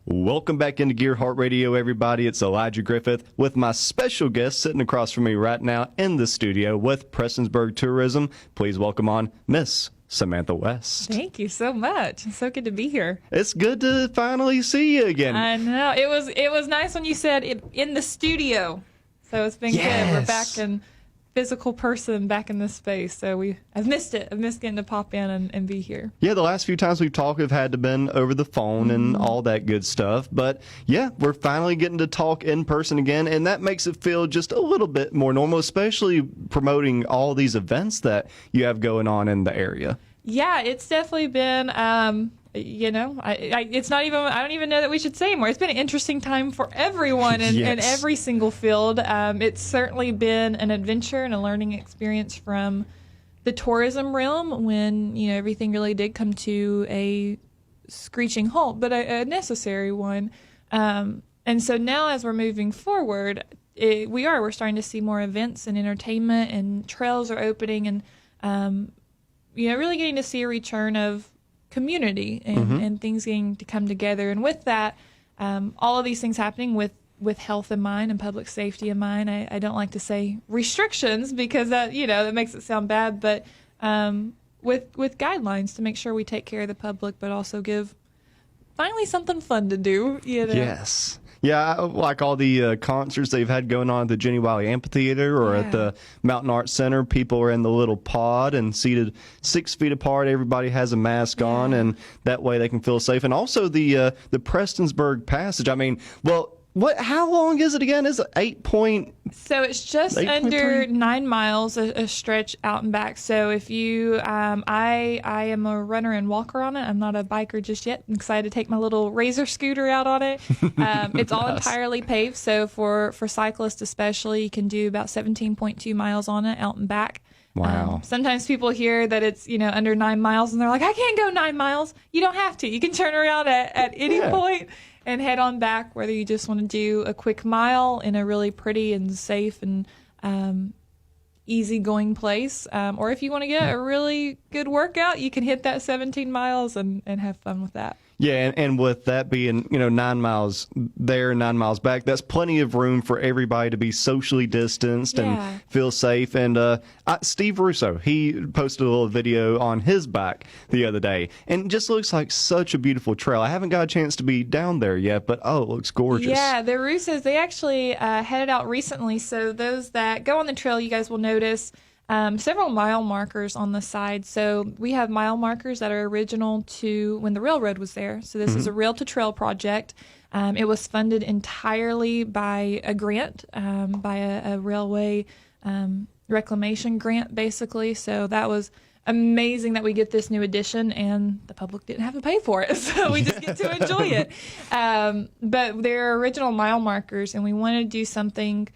Welcome back into Gear Heart Radio, everybody. It's Elijah Griffith with my special guest sitting across from me right now in the studio with Prestonsburg Tourism. Please welcome on Miss Samantha West. Thank you so much. It's so good to be here. It's good to finally see you again. I know. It was nice when you said it in the studio. So it's been good. We're back in physical person, back in this space. So I've missed it. I've missed getting to pop in and be here. Yeah, the last few times we've talked have had to been over the phone and all that good stuff. But yeah, we're finally getting to talk in person again, and that makes it feel just a little bit more normal, especially promoting all these events that you have going on in the area. Yeah, it's definitely been it's not even, I don't even know that we should say anymore. It's been an interesting time for everyone in every single field. It's certainly been an adventure and a learning experience from the tourism realm when, everything really did come to a screeching halt, but a necessary one. And so now as we're moving forward, we're starting to see more events and entertainment, and trails are opening, and, really getting to see a return of community and things getting to come together. And with that, all of these things happening with health in mind and public safety in mind. I don't like to say restrictions because that makes it sound bad, but with guidelines to make sure we take care of the public, but also give finally something fun to do. Yes. Yeah, like all the concerts they've had going on at the Jenny Wiley Amphitheater or at the Mountain Arts Center. People are in the little pod and seated 6 feet apart. Everybody has a mask on, and that way they can feel safe. And also the Prestonsburg Passage. I mean, how long is it again? Is it 8 point? So it's just under 9 miles, a stretch out and back. So if you, I am a runner and walker on it. I'm not a biker just yet. I'm excited to take my little razor scooter out on it. It's all entirely paved. So for cyclists especially, you can do about 17.2 miles on it out and back. Wow. Sometimes people hear that it's, under 9 miles and they're like, I can't go 9 miles. You don't have to. You can turn around at any point and head on back, whether you just want to do a quick mile in a really pretty and safe and easygoing place, or if you want to get a really good workout, you can hit that 17 miles and have fun with that. Yeah, and with that being, 9 miles there, 9 miles back, that's plenty of room for everybody to be socially distanced and feel safe. And Steve Russo, he posted a little video on his bike the other day, and it just looks like such a beautiful trail. I haven't got a chance to be down there yet, but it looks gorgeous. Yeah, the Russos, they actually headed out recently, so those that go on the trail, you guys will notice several mile markers on the side. So we have mile markers that are original to when the railroad was there. So this is a rail to trail project. It was funded entirely by a grant, by a railway reclamation grant, basically. So that was amazing that we get this new addition, and the public didn't have to pay for it. So we just get to enjoy it. But they're original mile markers, and we want to do something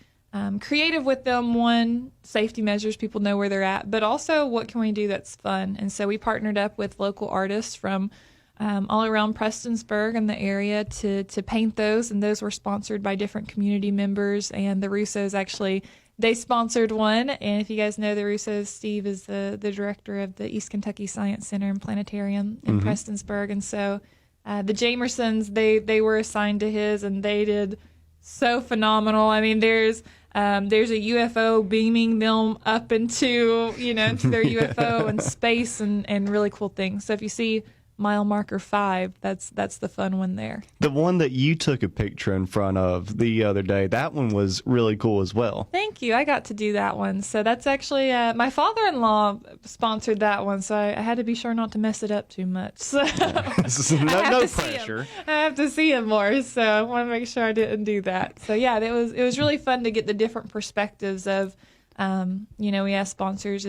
creative with them. One, safety measures, people know where they're at, but also what can we do that's fun? And so we partnered up with local artists from all around Prestonsburg and the area to paint those, and those were sponsored by different community members. And the Russos actually, they sponsored one. And if you guys know the Russos, Steve is the director of the East Kentucky Science Center and Planetarium in Prestonsburg. And so the Jamersons, they were assigned to his, and they did so phenomenal. I mean, there's a UFO beaming them up into their UFO and space and really cool things. So if you see mile marker 5, that's the fun one there. The one that you took a picture in front of the other day, that one was really cool as well. Thank you. I got to do that one. So that's actually my father-in-law sponsored that one, so I had to be sure not to mess it up too much. So no pressure. I have to see him more, so I want to make sure I didn't do that. So yeah, it was really fun to get the different perspectives of we asked sponsors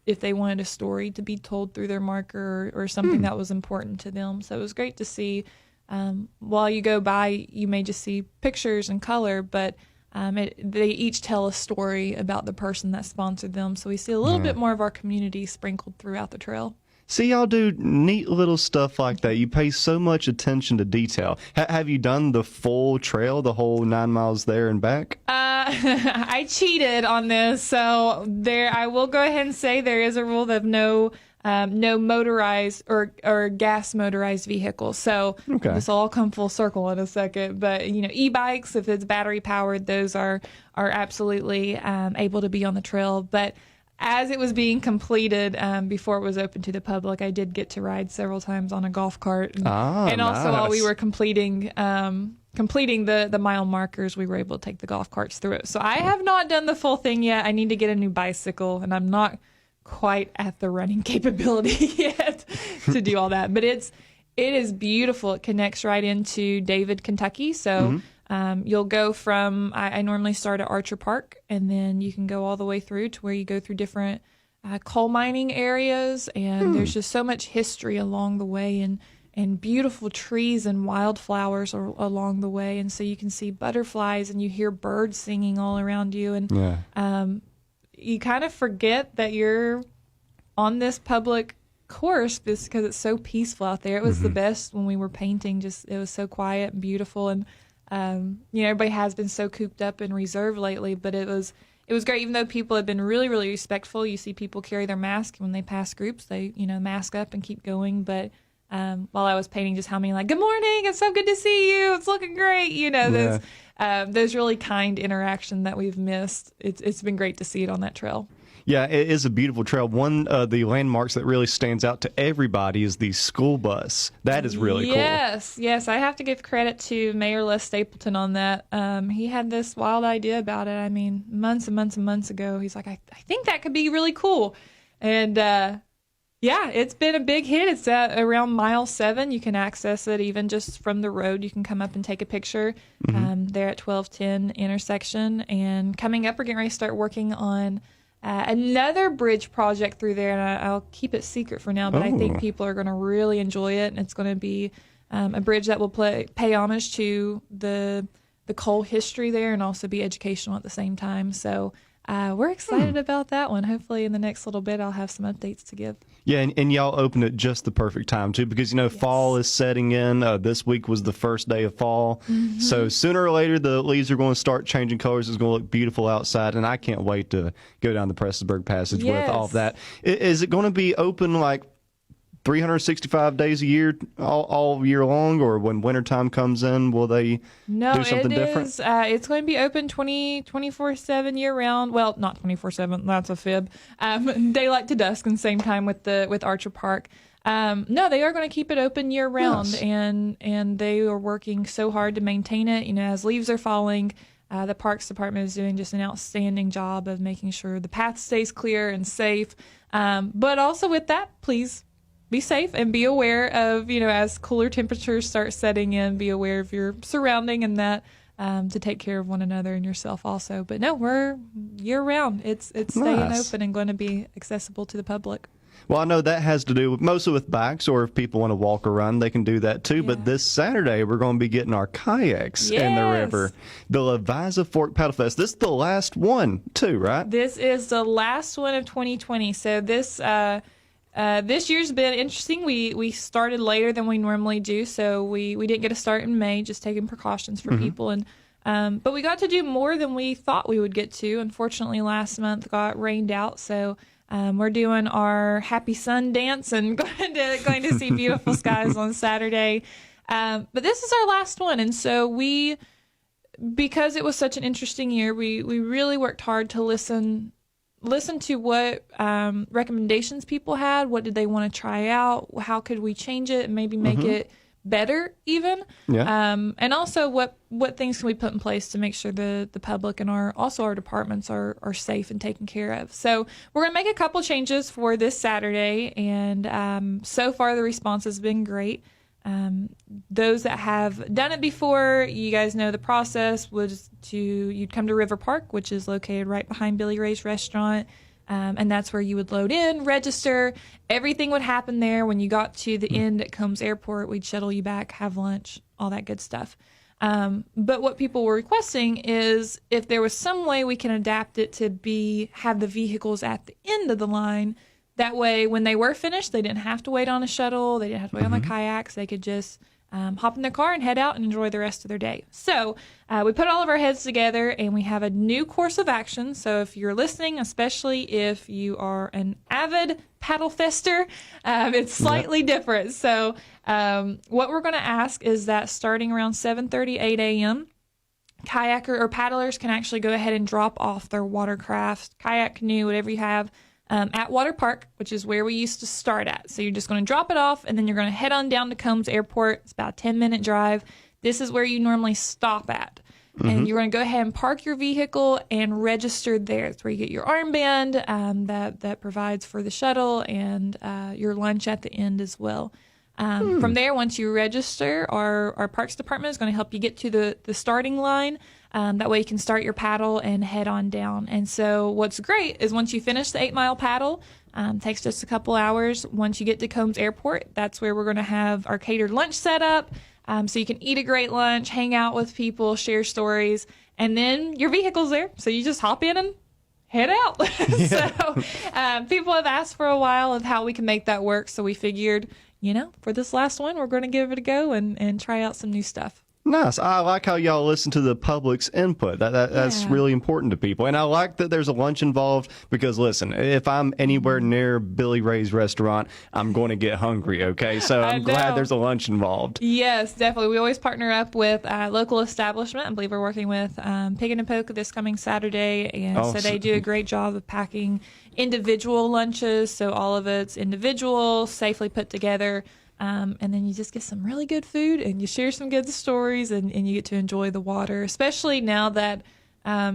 if they wanted a story to be told through their marker or something that was important to them. So it was great to see. While you go by, you may just see pictures and color, but they each tell a story about the person that sponsored them. So we see a little bit more of our community sprinkled throughout the trail. See, y'all do neat little stuff like that. You pay so much attention to detail. Have you done the full trail, the whole 9 miles there and back? I cheated on this, so I will go ahead and say there is a rule of no no motorized or gas motorized vehicles. So this will all come full circle in a second. But e-bikes, if it's battery powered, those are absolutely able to be on the trail. But as it was being completed, before it was open to the public, I did get to ride several times on a golf cart. And also while we were completing the mile markers, we were able to take the golf carts through it. So I have not done the full thing yet. I need to get a new bicycle, and I'm not quite at the running capability yet to do all that. But it is beautiful. It connects right into David, Kentucky. So you'll go from, I normally start at Archer Park, and then you can go all the way through to where you go through different coal mining areas. And there's just so much history along the way, and beautiful trees and wildflowers along the way. And so you can see butterflies and you hear birds singing all around you. And you kind of forget that you're on this public course just because it's so peaceful out there. It was the best when we were painting. Just it was so quiet and beautiful. And everybody has been so cooped up and reserved lately, but it was great. Even though people have been really, really respectful, you see people carry their mask when they pass groups. They, mask up and keep going. But while I was painting, just humming like, "Good morning, it's so good to see you. It's looking great." Those really kind interaction that we've missed. It's been great to see it on that trail. Yeah, it is a beautiful trail. One of the landmarks that really stands out to everybody is the school bus. That is really cool. Yes. I have to give credit to Mayor Les Stapleton on that. He had this wild idea about it. I mean, months and months and months ago. He's like, I think that could be really cool. And it's been a big hit. It's at around mile 7. You can access it even just from the road. You can come up and take a picture there at 1210 intersection. And coming up, we're getting ready to start working on another bridge project through there, and I'll keep it secret for now, but I think people are going to really enjoy it, and it's going to be a bridge that will pay homage to the coal history there and also be educational at the same time. So we're excited about that one. Hopefully in the next little bit I'll have some updates to give. Yeah, and y'all opened at just the perfect time, too, because, fall is setting in. This week was the first day of fall. So sooner or later, the leaves are going to start changing colors. It's going to look beautiful outside, and I can't wait to go down the Prestonsburg Passage with all of that. Is it going to be open, 365 days a year, all year long, or when wintertime comes in, will they do something different? It's going to be open 24/7 year round. Well, not 24/7. That's a fib. Daylight to dusk, and same time with Archer Park. No, they are going to keep it open year round, and they are working so hard to maintain it. As leaves are falling, the Parks Department is doing just an outstanding job of making sure the path stays clear and safe. But also with that, please be safe and be aware of, as cooler temperatures start setting in, be aware of your surrounding and that to take care of one another and yourself also. But no, we're year round. It's staying open and going to be accessible to the public. Well, I know that has to do mostly with bikes, or if people want to walk or run, they can do that too. Yeah. But this Saturday, we're going to be getting our kayaks in the river. The Leviza Fork Paddle Fest. This is the last one too, right? This is the last one of 2020. So this year's been interesting. We started later than we normally do, so we didn't get to start in May, just taking precautions for people. And but we got to do more than we thought we would get to. Unfortunately, last month got rained out, so we're doing our happy sun dance and going to see beautiful skies on Saturday. But this is our last one, and so because it was such an interesting year, we really worked hard to listen to what recommendations people had. What did they want to try out? How could we change it and maybe make it better even? And also what things can we put in place to make sure the public and our departments are safe and taken care of. So we're going to make a couple changes for this Saturday, and so far the response has been great. Those that have done it before, you guys know the process was you'd come to River Park, which is located right behind Billy Ray's restaurant. And that's where you would load in, register. Everything would happen there. When you got to the end at Combs Airport, we'd shuttle you back, have lunch, all that good stuff. But what people were requesting is if there was some way we can adapt it to have the vehicles at the end of the line. That way, when they were finished, they didn't have to wait on a shuttle. They didn't have to wait on the kayaks. They could just hop in their car and head out and enjoy the rest of their day. So we put all of our heads together and we have a new course of action. So if you're listening, especially if you are an avid paddle fester, it's slightly different. So what we're going to ask is that starting around 7:30, 8 a.m., kayaker or paddlers can actually go ahead and drop off their watercraft, kayak, canoe, whatever you have, at Water Park, which is where we used to start at. So you're just going to drop it off, and then you're going to head on down to Combs Airport. It's about a 10-minute drive. This is where you normally stop at. And you're going to go ahead and park your vehicle and register there. It's where you get your armband that provides for the shuttle and your lunch at the end as well. From there, once you register, our Parks Department is going to help you get to the starting line. That way you can start your paddle and head on down. And so what's great is once you finish the 8-mile paddle, takes just a couple hours. Once you get to Combs Airport, that's where we're going to have our catered lunch set up. So you can eat a great lunch, hang out with people, share stories, and then your vehicle's there. So you just hop in and head out. So people have asked for a while of how we can make that work. So we figured, for this last one, we're going to give it a go and try out some new stuff. Nice. I like how y'all listen to the public's input. That's really important to people. And I like that there's a lunch involved because, listen, if I'm anywhere near Billy Ray's restaurant, I'm going to get hungry, okay? So I'm glad there's a lunch involved. Yes, definitely. We always partner up with a local establishment. I believe we're working with Pig and Poke this coming Saturday. And so they do a great job of packing individual lunches. So all of it's individual, safely put together. And then you just get some really good food and you share some good stories and you get to enjoy the water, especially now that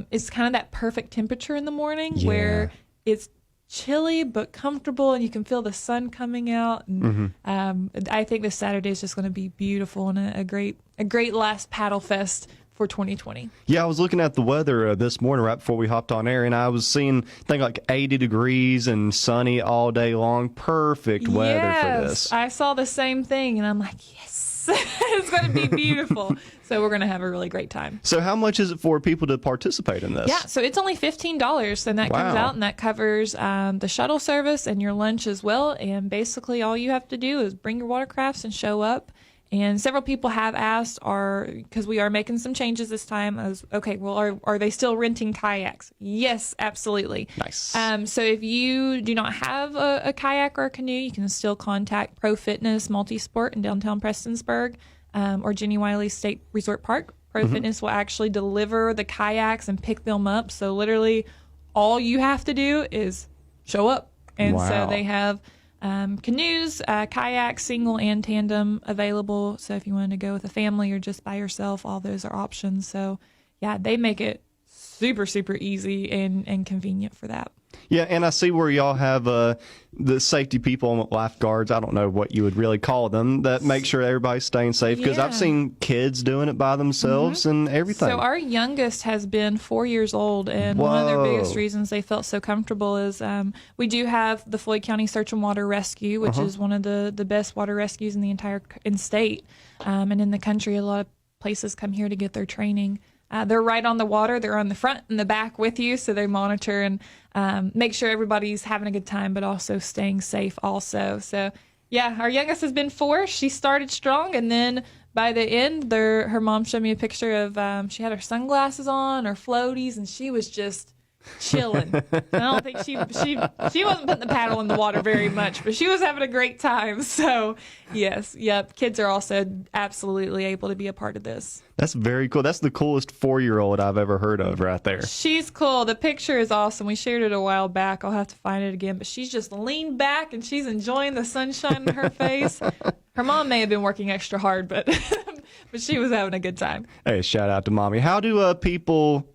it's kind of that perfect temperature in the morning where it's chilly but comfortable and you can feel the sun coming out. And I think this Saturday is just going to be beautiful and a great last paddle fest for 2020. Yeah, I was looking at the weather this morning right before we hopped on air, and I was seeing, I think, like 80 degrees and sunny all day long. Perfect weather for this. I saw the same thing, and I'm like, yes, it's going to be beautiful. So we're going to have a really great time. So how much is it for people to participate in this? Yeah, so it's only $15, and that comes out, and that covers the shuttle service and your lunch as well. And basically all you have to do is bring your watercrafts and show up. And several people have asked, because we are making some changes this time, are they still renting kayaks? Yes, absolutely. Nice. So if you do not have a kayak or a canoe, you can still contact Pro Fitness Multisport in downtown Prestonsburg or Jenny Wiley State Resort Park. Pro Fitness will actually deliver the kayaks and pick them up. So literally all you have to do is show up. And so they have canoes, kayaks, single and tandem available. So if you wanted to go with a family or just by yourself, all those are options. So yeah, they make it super, super easy and convenient for that. Yeah, and I see where y'all have the safety people, lifeguards, I don't know what you would really call them, that make sure everybody's staying safe. Because I've seen kids doing it by themselves and everything. So our youngest has been 4 years old, and one of their biggest reasons they felt so comfortable is we do have the Floyd County Search and Water Rescue, which is one of the best water rescues in the entire state and in the country. A lot of places come here to get their training. They're right on the water. They're on the front and the back with you, so they monitor and make sure everybody's having a good time, but also staying safe also. So, yeah, our youngest has been 4. She started strong, and then by the end, her mom showed me a picture of she had her sunglasses on, her floaties, and she was just chilling. I don't think she wasn't putting the paddle in the water very much, but she was having a great time. So kids are also absolutely able to be a part of this. That's very cool. That's the coolest 4-year-old I've ever heard of right there. She's cool. The picture is awesome. We shared it a while back. I'll have to find it again, but she's just leaned back and she's enjoying the sunshine in her face. Her mom may have been working extra hard, but but she was having a good time. Hey, shout out to Mommy. How do people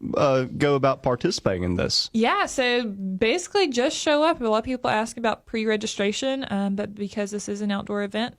go about participating in this? Yeah, so basically just show up. A lot of people ask about pre-registration, but because this is an outdoor event,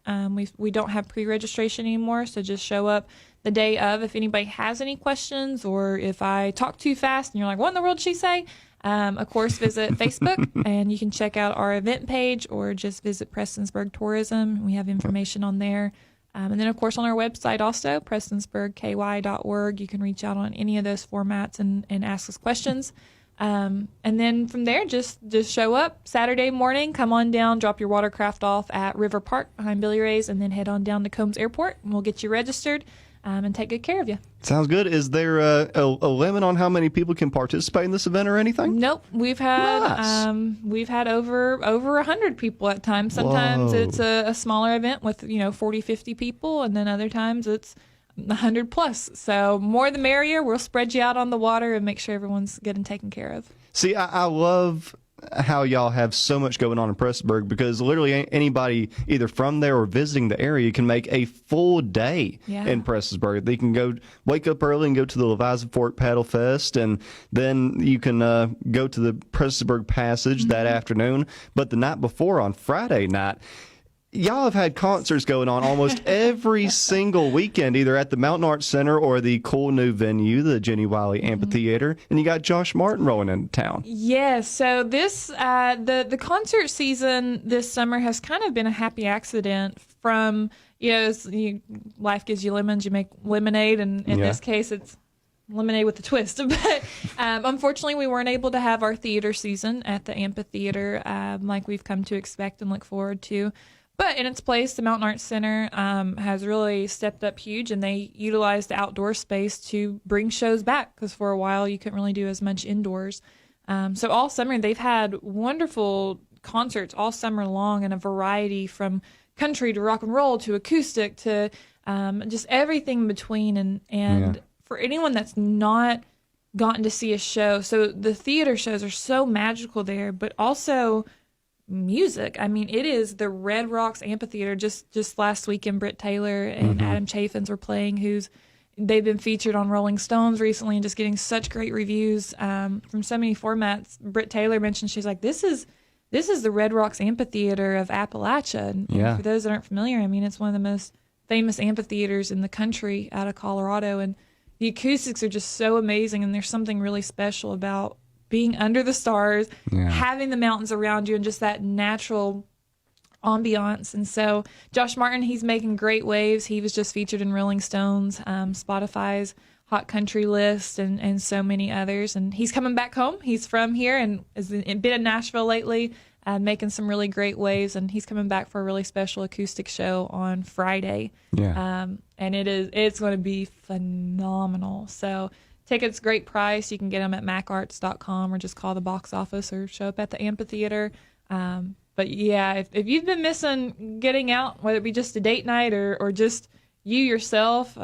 we don't have pre-registration anymore, so just show up the day of. If anybody has any questions or if I talk too fast and you're like, what in the world did she say? Of course, visit Facebook and you can check out our event page or just visit Prestonsburg Tourism. We have information on there. And then, of course, on our website also, prestonsburgky.org, you can reach out on any of those formats and ask us questions. And then from there, just show up Saturday morning, come on down, drop your watercraft off at River Park behind Billy Ray's, and then head on down to Combs Airport, and we'll get you registered and take good care of you. Sounds good. Is there a limit on how many people can participate in this event or anything? Nope. We've had Nice. over 100 people at times. Sometimes Whoa. it's a smaller event with 40, 50 people, and then other times it's 100 plus. So more the merrier. We'll spread you out on the water and make sure everyone's getting taken care of. See, I love how y'all have so much going on in Prestonsburg, because literally anybody either from there or visiting the area can make a full day in Prestonsburg. They can go wake up early and go to the Leviathan Fork Paddle Fest, and then you can go to the Prestonsburg Passage that afternoon. But the night before, on Friday night, y'all have had concerts going on almost every single weekend, either at the Mountain Arts Center or the cool new venue, the Jenny Wiley Amphitheater. And you got Josh Martin rolling into town. Yes. So this the concert season this summer has kind of been a happy accident from, life gives you lemons, you make lemonade. And in this case, it's lemonade with a twist. But unfortunately, we weren't able to have our theater season at the amphitheater like we've come to expect and look forward to. But in its place, the Mountain Arts Center has really stepped up huge, and they utilized the outdoor space to bring shows back, because for a while you couldn't really do as much indoors. So all summer they've had wonderful concerts all summer long, and a variety from country to rock and roll to acoustic to just everything in between. And for anyone that's not gotten to see a show, so the theater shows are so magical there, but also music. I mean, it is the Red Rocks Amphitheater. Just last weekend, Britt Taylor and Adam Chaffins were playing, they've been featured on Rolling Stones recently and just getting such great reviews from so many formats. Britt Taylor mentioned, she's like, this is the Red Rocks Amphitheater of Appalachia. And for those that aren't familiar, I mean, it's one of the most famous amphitheaters in the country out of Colorado, and the acoustics are just so amazing, and there's something really special about being under the stars, having the mountains around you, and just that natural ambiance. And so Josh Martin, he's making great waves. He was just featured in Rolling Stones, Spotify's Hot Country list, and so many others. And he's coming back home. He's from here and has been in Nashville lately, making some really great waves. And he's coming back for a really special acoustic show on Friday. And it's going to be phenomenal. So tickets, great price. You can get them at macarts.com or just call the box office or show up at the amphitheater. But yeah, if you've been missing getting out, whether it be just a date night or just you yourself,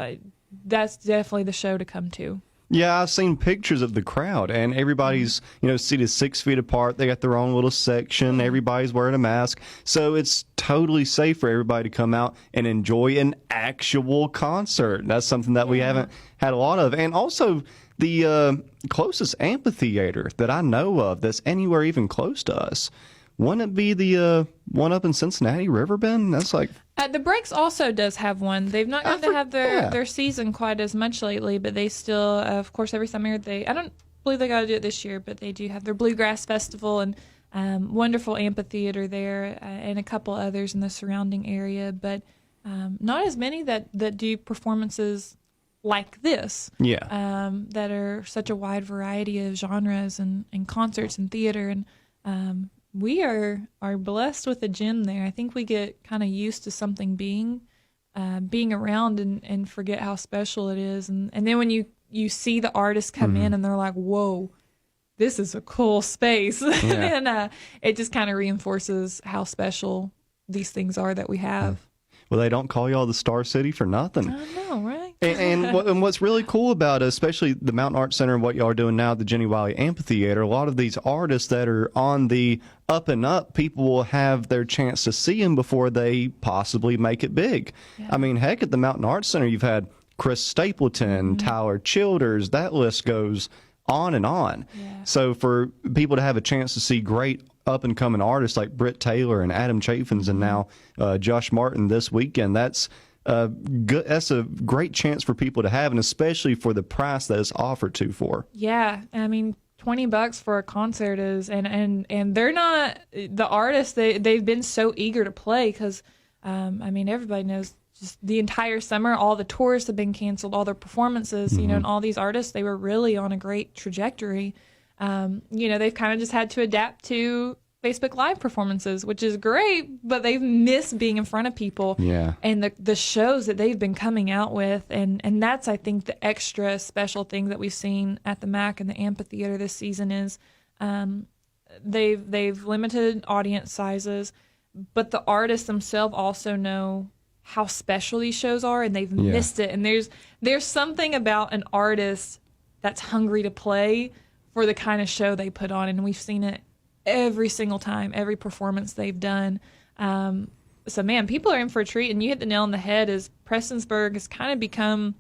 that's definitely the show to come to. Yeah, I've seen pictures of the crowd, and everybody's, seated 6 feet apart. They got their own little section. Everybody's wearing a mask. So it's totally safe for everybody to come out and enjoy an actual concert. That's something that we haven't had a lot of. And also, the closest amphitheater that I know of that's anywhere even close to us, wouldn't it be the one up in Cincinnati, Riverbend? That's like... the Breaks also does have one. They've not gotten to have their season quite as much lately, but they still, of course, every summer I don't believe they got to do it this year, but they do have their Bluegrass Festival and wonderful amphitheater there, and a couple others in the surrounding area, but not as many that do performances like this. That are such a wide variety of genres and concerts and theater, and we are blessed with a gym there. I think we get kind of used to something being around and forget how special it is. And then when you see the artists come in and they're like, whoa, this is a cool space. And it just kind of reinforces how special these things are that we have. Well, they don't call y'all the Star City for nothing. I know, right? And what's really cool about it, especially the Mountain Arts Center and what y'all are doing now at the Jenny Wiley Amphitheater, a lot of these artists that are on the up and up, people will have their chance to see them before they possibly make it big. I mean, heck, at the Mountain Arts Center, you've had Chris Stapleton, Tyler Childers, that list goes on and on. So for people to have a chance to see great up-and-coming artists like Britt Taylor and Adam Chaffins and now Josh Martin this weekend, that's good. That's a great chance for people to have, and especially for the price that it's offered to for. Yeah, I mean, $20 for a concert is, and they're not the artists. They've been so eager to play because, I mean, everybody knows just the entire summer, all the tours have been canceled, all their performances, and all these artists, they were really on a great trajectory. They've kind of just had to adapt to Facebook Live performances, which is great, but they've missed being in front of people. Yeah. And the shows that they've been coming out with, and that's, I think, the extra special thing that we've seen at the MAC and the amphitheater this season is they've limited audience sizes, but the artists themselves also know how special these shows are, and they've missed it. And there's something about an artist that's hungry to play for the kind of show they put on, and we've seen it every single time, every performance they've done. So, man, people are in for a treat, and you hit the nail on the head. Is Prestonsburg has kind of become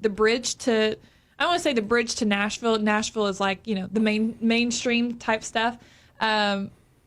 the bridge to, I don't want to say the bridge to Nashville. Nashville is like, the mainstream type stuff.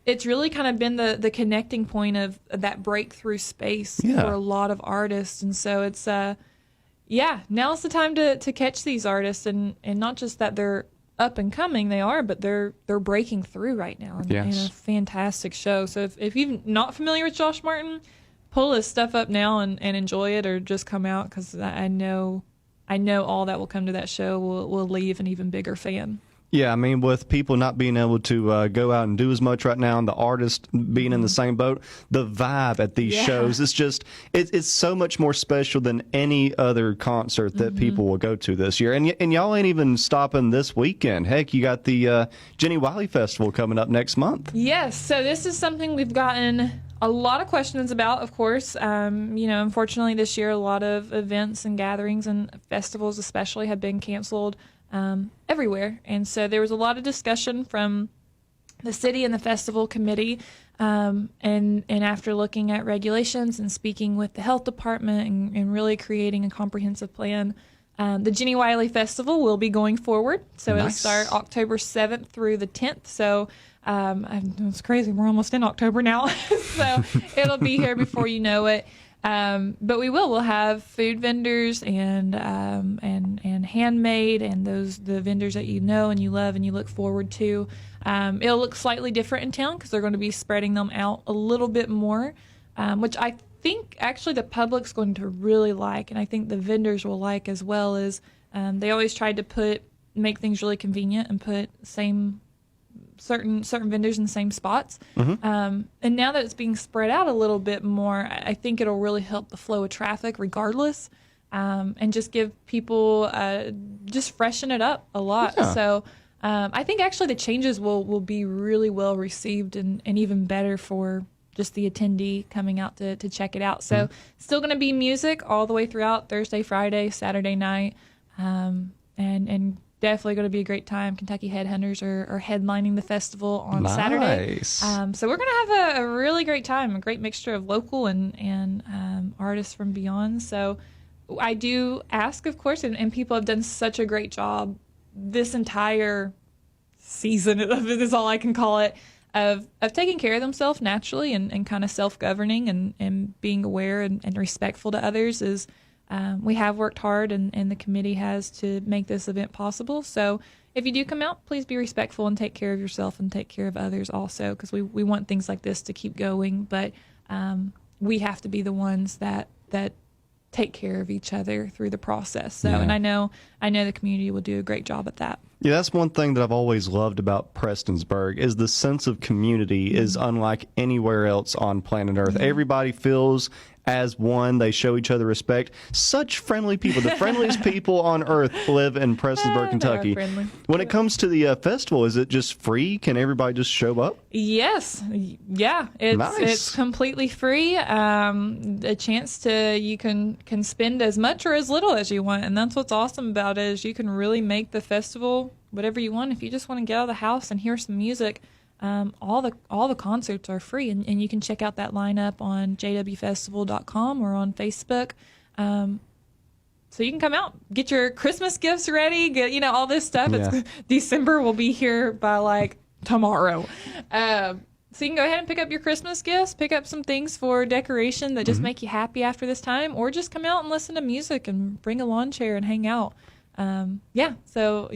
It's really kind of been the connecting point of that breakthrough space for a lot of artists. And so it's, now's the time to catch these artists, and not just that they're up and coming, but they're breaking through right now in a fantastic show. So if you're not familiar with Josh Martin, pull his stuff up now and enjoy it, or just come out, because I know all that will come to that show will leave an even bigger fan. Yeah, I mean, with people not being able to go out and do as much right now, and the artist being in the same boat, the vibe at these shows is just, it's so much more special than any other concert that people will go to this year. And y'all ain't even stopping this weekend. Heck, you got the Jenny Wiley Festival coming up next month. Yes, so this is something we've gotten a lot of questions about, of course. Unfortunately this year, a lot of events and gatherings and festivals especially have been canceled everywhere. And so there was a lot of discussion from the city and the festival committee. And after looking at regulations and speaking with the health department and really creating a comprehensive plan, the Jenny Wiley Festival will be going forward. So it'll start October 7th through the 10th. So it's crazy. We're almost in October now. So it'll be here before you know it. But we'll have food vendors and handmade, and the vendors that you know and you love and you look forward to. It'll look slightly different in town because they're going to be spreading them out a little bit more, which I think actually the public's going to really like, and I think the vendors will like as well. As they always tried to make things really convenient and put certain vendors in the same spots. And now that it's being spread out a little bit more, I think it'll really help the flow of traffic regardless, and just give people, just freshen it up a lot. Yeah. So I think actually the changes will be really well received and even better for just the attendee coming out to check it out. So still going to be music all the way throughout Thursday, Friday, Saturday night, and definitely going to be a great time. Kentucky Headhunters are headlining the festival on Saturday. So we're going to have a really great time, a great mixture of local and artists from beyond. So I do ask, of course, and people have done such a great job this entire season, is all I can call it, of taking care of themselves naturally and kind of self-governing and being aware and respectful to others. Is we have worked hard, and the committee has, to make this event possible. So if you do come out, please be respectful and take care of yourself and take care of others also, because we want things like this to keep going. But we have to be the ones that take care of each other through the process. So, and I know the community will do a great job at that. Yeah, that's one thing that I've always loved about Prestonsburg, is the sense of community is unlike anywhere else on planet Earth. Everybody feels as one. They show each other respect. Such friendly people. The friendliest people on earth live in Prestonsburg, Kentucky. When it comes to the festival, is it just free? Can everybody just show up? Yes. Yeah. It's completely free. A chance you can spend as much or as little as you want. And that's what's awesome about it, is you can really make the festival whatever you want. If you just want to get out of the house and hear some music, all the concerts are free, and you can check out that lineup on jwfestival.com or on Facebook. So you can come out, get your Christmas gifts ready, get all this stuff. Yeah. December will be here by like tomorrow. So you can go ahead and pick up your Christmas gifts, pick up some things for decoration that just make you happy after this time, or just come out and listen to music and bring a lawn chair and hang out. Yeah, so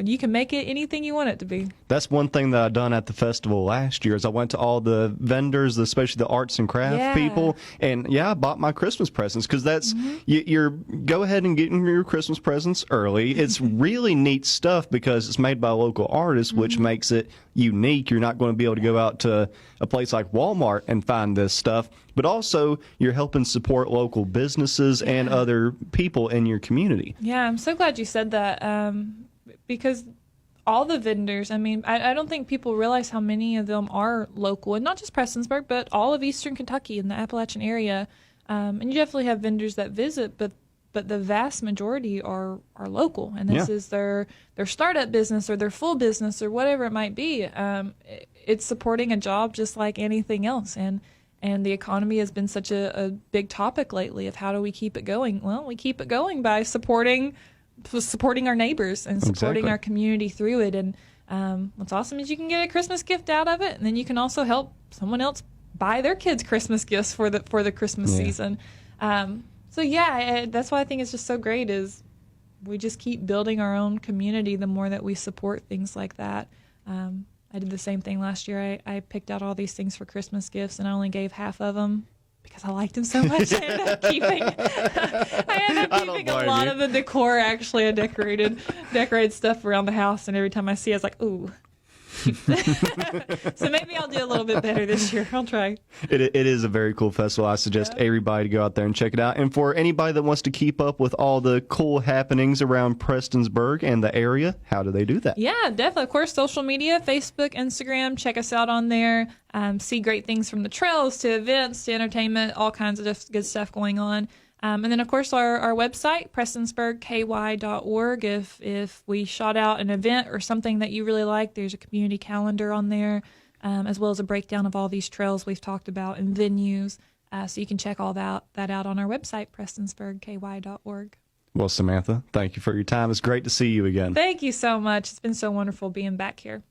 you can make it anything you want it to be. That's one thing that I done at the festival last year is I went to all the vendors, especially the arts and craft people, and I bought my Christmas presents because that's you're go ahead and get your Christmas presents early. It's really neat stuff because it's made by a local artist, which makes it unique. You're not going to be able to go out to a place like Walmart and find this stuff, but also you're helping support local businesses and other people in your community. Yeah, I'm so glad you said that because all the vendors, I mean, I don't think people realize how many of them are local, and not just Prestonsburg, but all of Eastern Kentucky and the Appalachian area. And you definitely have vendors that visit, but the vast majority are local, and this is their startup business or their full business or whatever it might be. It's supporting a job just like anything else, and the economy has been such a big topic lately of how do we keep it going? Well, we keep it going by supporting our neighbors and supporting our community through it. And what's awesome is you can get a Christmas gift out of it, and then you can also help someone else buy their kids Christmas gifts for the Christmas season. So that's why I think it's just so great is we just keep building our own community the more that we support things like that. I did the same thing last year. I picked out all these things for Christmas gifts, and I only gave half of them because I liked them so much. I ended up keeping a lot of the decor. Actually, I decorated stuff around the house, and every time I see it, I was like, ooh. So maybe I'll do a little bit better this year. I'll try. It is a very cool festival. I suggest everybody to go out there and check it out. And for anybody that wants to keep up with all the cool happenings around Prestonsburg and the area, how do they do that? Yeah, definitely. Of course, social media, Facebook, Instagram. Check us out on there. See great things from the trails to events to entertainment, all kinds of good stuff going on. And then, of course, our website, PrestonsburgKY.org. If we shot out an event or something that you really like, there's a community calendar on there, as well as a breakdown of all these trails we've talked about and venues. So you can check all that out on our website, PrestonsburgKY.org. Well, Samantha, thank you for your time. It's great to see you again. Thank you so much. It's been so wonderful being back here.